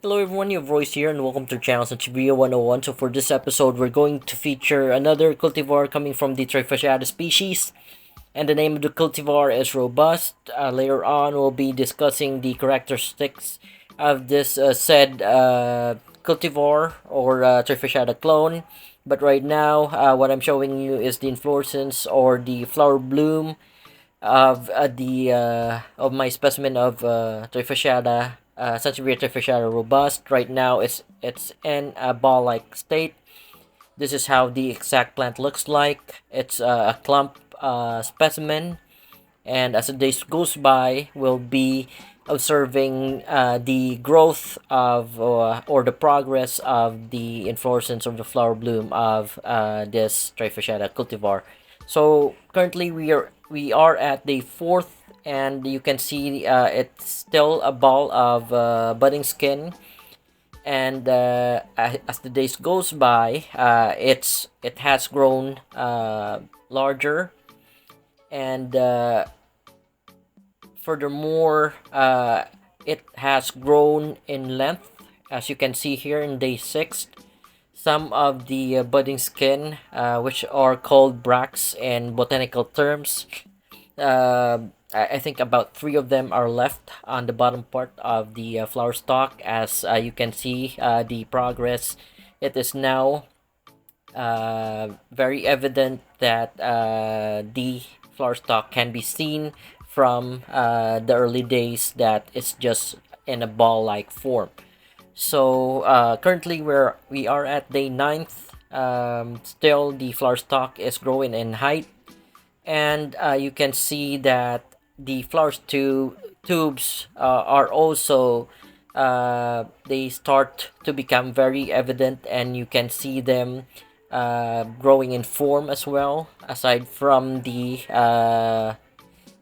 Hello everyone, your voice here and welcome to the channel Sansevieria 101. So for this episode, we're going to feature another cultivar coming from the trifasciata species. And the name of the cultivar is Robust. Later on, we'll be discussing the characteristics of this said cultivar or trifasciata clone. But right now, what I'm showing you is the inflorescence or the flower bloom of my specimen of trifasciata, Sansevieria trifasciata robust. Right now, it's in a ball-like state. This is how the exact plant looks like. It's a clump specimen, and as the days goes by, we'll be observing the growth of or the progress of the inflorescence of the flower bloom of this trifasciata cultivar. So currently we are at the fourth, and you can see it's still a ball of budding skin. And as the days goes by, it has grown larger, and furthermore, it has grown in length, as you can see here in day 6. Some of the budding skin, which are called bracts in botanical terms, I think about 3 of them are left on the bottom part of the flower stalk. As you can see the progress, it is now very evident that the flower stalk can be seen from the early days that it's just in a ball-like form. So currently we are at day 9th. Still the flower stalk is growing in height, and you can see that the tubes are also they start to become very evident, and you can see them growing in form as well, aside from the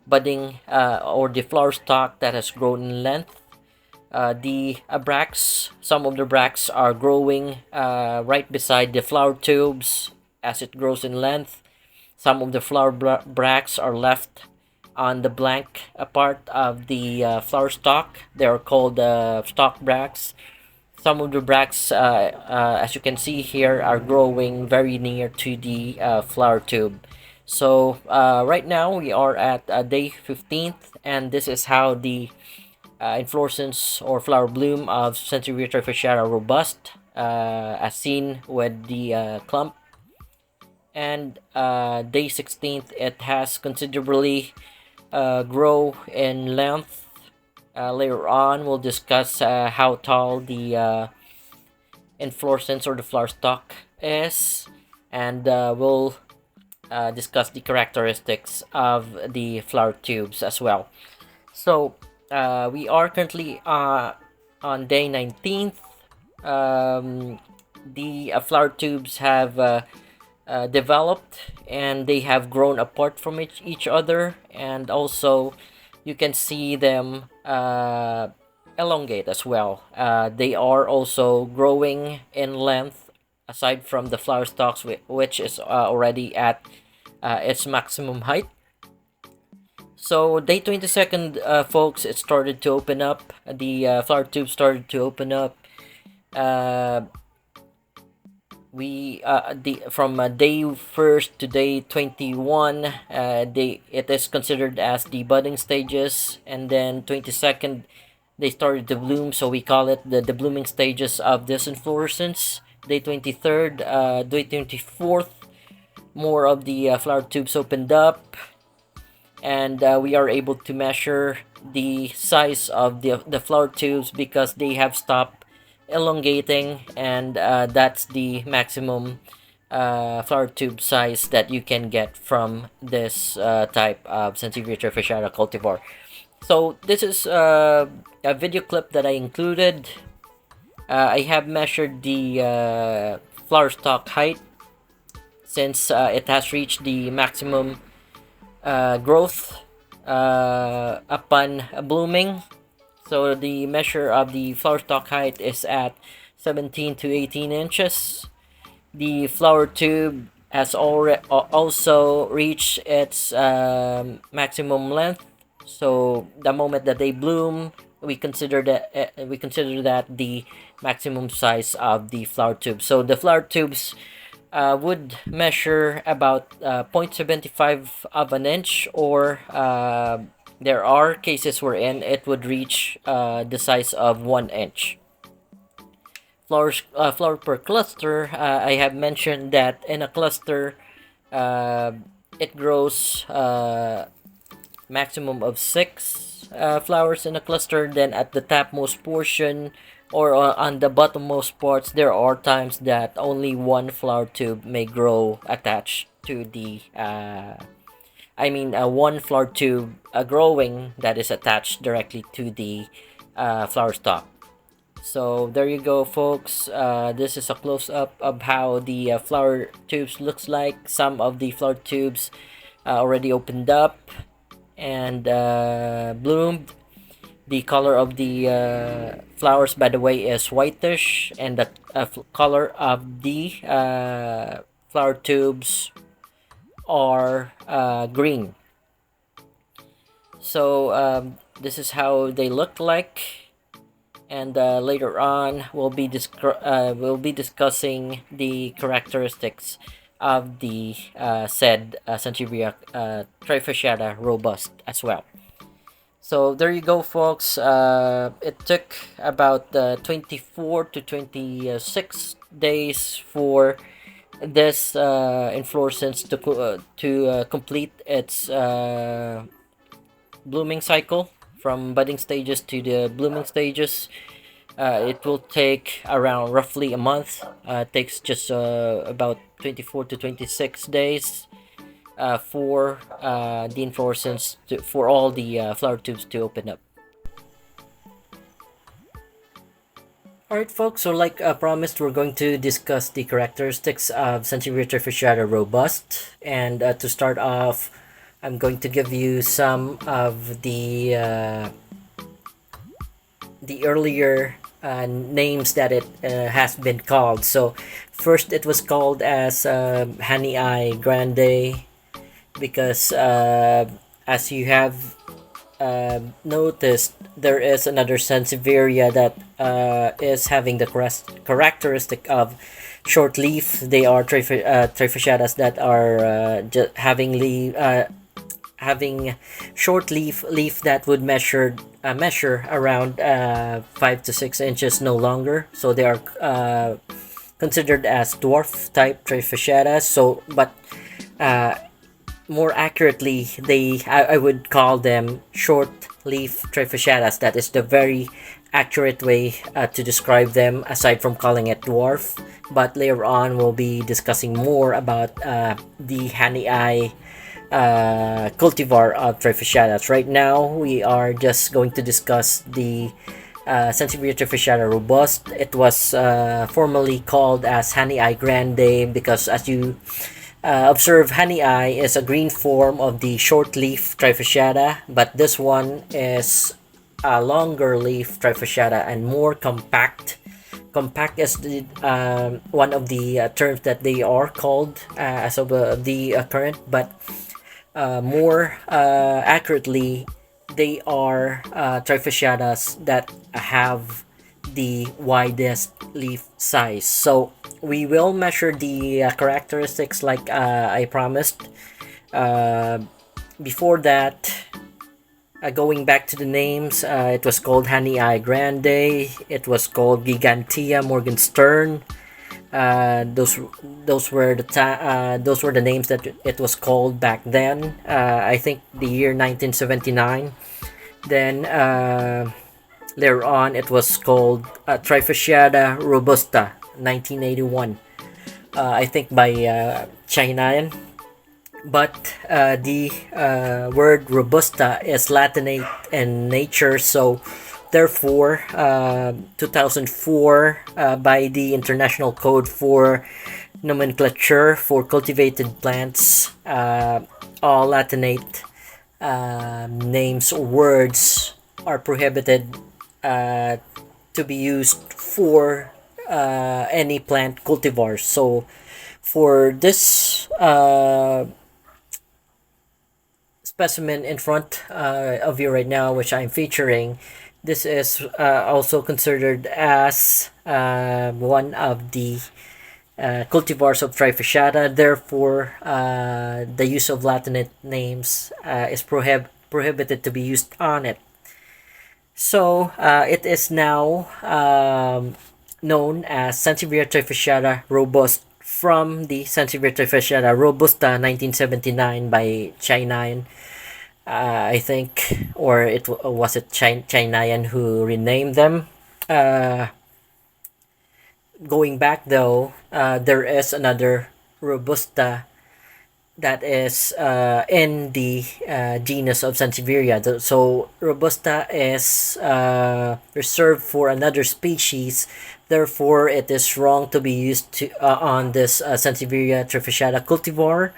budding or the flower stalk that has grown in length. The bracts, some of the bracts are growing right beside the flower tubes as it grows in length. Some of the bracts are left on the blank part of the flower stalk. They are called stalk bracts. Some of the bracts, as you can see here, are growing very near to the flower tube. So right now we are at day 15th, and this is how the inflorescence or flower bloom of Sansevieria trifasciata robust, as seen with the clump. And day 16th, it has considerably grow in length. Later on, we'll discuss how tall the inflorescence or the flower stalk is, and we'll discuss the characteristics of the flower tubes as well. So we are currently on day 19th. The flower tubes have developed, and they have grown apart from each other, and also you can see them elongate as well. They are also growing in length, aside from the flower stalks, which is already at its maximum height. So day 22nd, folks, it started to open up. The flower tube started to open up. We the from day 1st to day 21, it is considered as the budding stages, and then 22nd they started to bloom, so we call it the blooming stages of this inflorescence. Day 23rd, day 24th, more of the flower tubes opened up, and we are able to measure the size of the flower tubes because they have stopped elongating, and that's the maximum flower tube size that you can get from this type of Sansevieria trifasciata cultivar. So this is a video clip that I included. I have measured the flower stalk height since it has reached the maximum growth upon blooming. So the measure of the flower stalk height is at 17 to 18 inches. The flower tube has also reached its maximum length. So the moment that they bloom, we consider that the maximum size of the flower tube. So the flower tubes would measure about 0.75 of an inch, or there are cases wherein it would reach the size of 1 inch. Flower per cluster. I have mentioned that in a cluster, uh, it grows maximum of six flowers in a cluster. Then at the topmost portion, or on the bottommost parts, there are times that only one flower tube may grow attached to the one flower tube growing that is attached directly to the flower stalk. So there you go, folks. This is a close-up of how the flower tubes looks like. Some of the flower tubes already opened up and bloomed. The color of the flowers, by the way, is whitish, and the color of the flower tubes are green. So this is how they look like, and later on we'll be discussing the characteristics of the said Sansevieria trifasciata robust as well. So there you go, folks. It took about 24 to 26 days for this inflorescence to complete its blooming cycle, from budding stages to the blooming stages. It will take around roughly a month. It takes just about 24 to 26 days for the inflorescence for all the flower tubes to open up. Alright, folks, so like promised, we're going to discuss the characteristics of Sansevieria trifasciata robust. And to start off, I'm going to give you some of the earlier names that it has been called. So first, it was called as Hahnii Grande, because as you have noticed, there is another Sansevieria that is having the characteristic of short leaf. They are trifasciatas that are having short leaf that would measure around 5 to 6 inches, no longer. So they are considered as dwarf type trifasciatas. So, but more accurately, I would call them short leaf trifasciatas. That is the very accurate way to describe them, aside from calling it dwarf. But later on, we'll be discussing more about the Hahnii cultivar of trifasciatas. Right now, we are just going to discuss the Sansevieria trifasciata robust. It was formerly called as Hahnii Grande because, as you observe, Hahnii is a green form of the short leaf trifasciata, but this one is a longer leaf trifasciata and more compact. Compact is one of the terms that they are called as of the current, but more accurately, they are trifasciatas that have the widest leaf size. So we will measure the characteristics like I promised. Before that, going back to the names, it was called Hahnii Grande. It was called Gigantea Morgernstern. Those were the names that it was called back then. I think the year 1979. Then later on, it was called Trifasciata Robusta, 1981. I think by Chilean. But the word Robusta is Latinate in nature, so therefore 2004, by the International Code for Nomenclature for Cultivated Plants, all Latinate names or words are prohibited to be used for any plant cultivars. So for this specimen in front of you right now, which I'm featuring, This is also considered as one of the cultivars of trifasciata. Therefore, the use of Latinate names is prohibited to be used on it. So it is now known as Sansevieria trifasciata robust from the Sansevieria trifasciata robusta 1979 by Chinayan, I think, or was it Chinayan who renamed them. Uh, Going back though, there is another robusta that is in the genus of Sansevieria. So Robusta is reserved for another species. Therefore, it is wrong to be used on this Sansevieria trifasciata cultivar.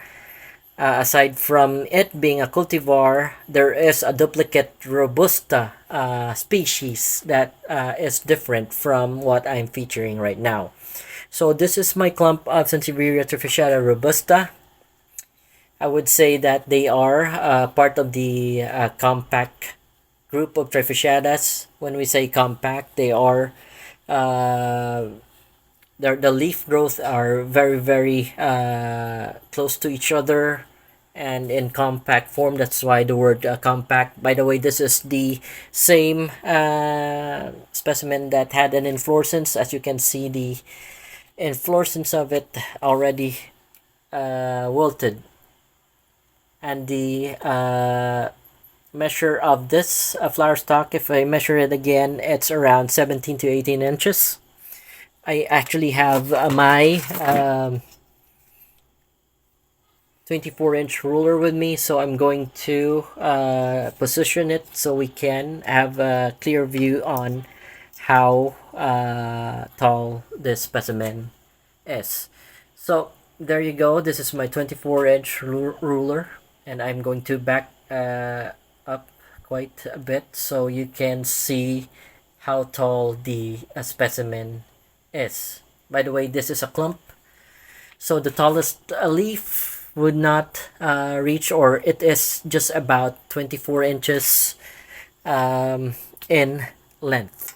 Aside from it being a cultivar, there is a duplicate Robusta species that is different from what I'm featuring right now. So this is my clump of Sansevieria trifasciata robusta. I would say that they are part of the compact group of trifasciatas. When we say compact, they are uh, the leaf growth are very close to each other and in compact form. That's why the word compact. By the way, this is the same specimen that had an inflorescence. As you can see, the inflorescence of it already wilted, and the measure of this flower stalk, if I measure it again, it's around 17 to 18 inches. I actually have my 24-inch ruler with me, so I'm going to position it so we can have a clear view on how tall this specimen is. So there you go. This is my 24-inch ruler, and I'm going to back up quite a bit so you can see how tall the specimen is. By the way, this is a clump, so the tallest leaf would not reach, or it is just about 24 inches in length.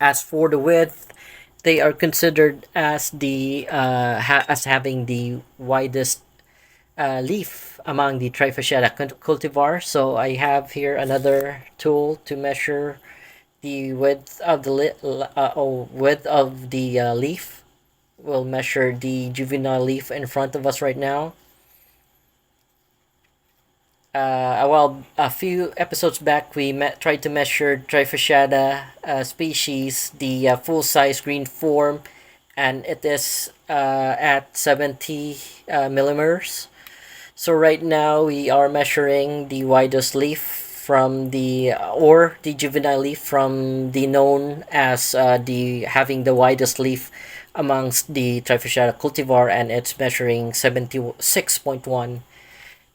As for the width, they are considered as as having the widest leaf among the trifasciata cultivar. So I have here another tool to measure the width of the leaf. We'll measure the juvenile leaf in front of us right now. Well, a few episodes back, we tried to measure trifasciata species, the full-size green form, and it is at 70 millimeters. So right now, we are measuring the widest leaf from the juvenile leaf from the known as the having the widest leaf amongst the trifasciata cultivar, and it's measuring 76.1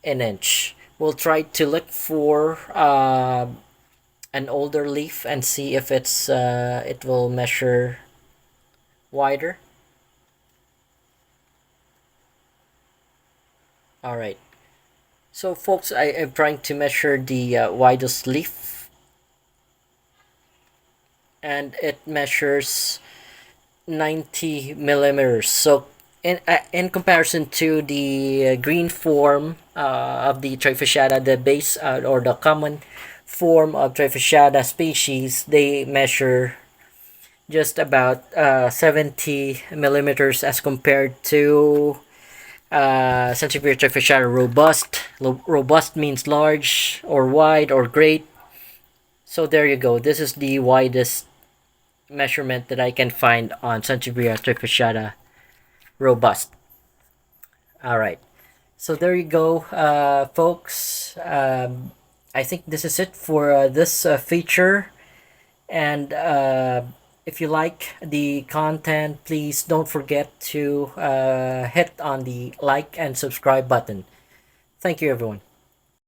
an inch. We'll try to look for an older leaf and see if it will measure wider. All right. So folks, I am trying to measure the widest leaf, and it measures 90 millimeters. So in comparison to the green form of the trifasciata, the base or the common form of trifasciata species, they measure just about 70 millimeters as compared to Sansevieria trifasciata robust. Robust means large or wide or great. So there you go. This is the widest measurement that I can find on Sansevieria trifasciata robust. All right. So there you go, folks. I think this is it for this feature. And if you like the content, please don't forget to hit on the like and subscribe button. Thank you, everyone.